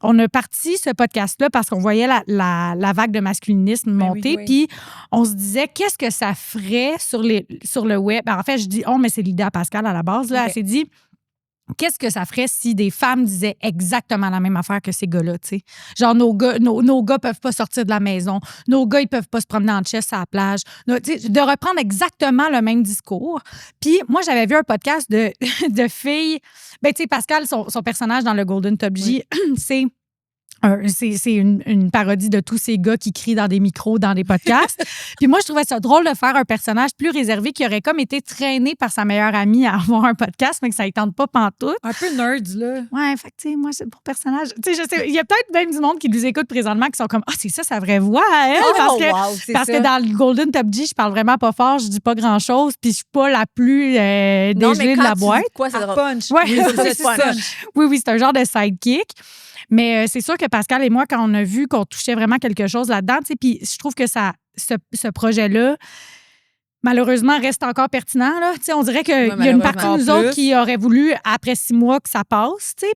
on a parti ce podcast-là parce qu'on voyait la vague de masculinisme monter. Puis on se disait, qu'est-ce que ça ferait sur le web? En fait, je dis, mais c'est Lida Pascal à la base. Là, Elle s'est dit, qu'est-ce que ça ferait si des femmes disaient exactement la même affaire que ces gars-là, tu sais? Genre, nos gars peuvent pas sortir de la maison. Nos gars, ils peuvent pas se promener en chest à la plage. De reprendre exactement le même discours. Puis moi, j'avais vu un podcast de filles. Ben, tu sais, Pascal, son personnage dans le Golden Top J, c'est une parodie de tous ces gars qui crient dans des micros, dans des podcasts. Puis moi, je trouvais ça drôle de faire un personnage plus réservé qui aurait comme été traîné par sa meilleure amie à avoir un podcast, mais que ça ne tente pas pantoute. Un peu nerd, là. Ouais, fait que, tu sais, moi, c'est pour personnage. Tu sais, je sais, il y a peut-être même du monde qui nous écoute présentement qui sont comme, c'est ça, sa vraie voix à elle. Parce que dans le Golden Top G, je parle vraiment pas fort, je dis pas grand-chose, puis je suis pas la plus dégelée de la boîte. Quoi, c'est punch. Ouais, c'est ça. Oui, c'est un genre de sidekick. Mais c'est sûr que Pascal et moi, quand on a vu qu'on touchait vraiment quelque chose là-dedans, puis je trouve que ce projet-là, malheureusement, reste encore pertinent. Là. On dirait qu'il y a une partie de nous autres qui aurait voulu, après 6 mois, que ça passe. T'sais.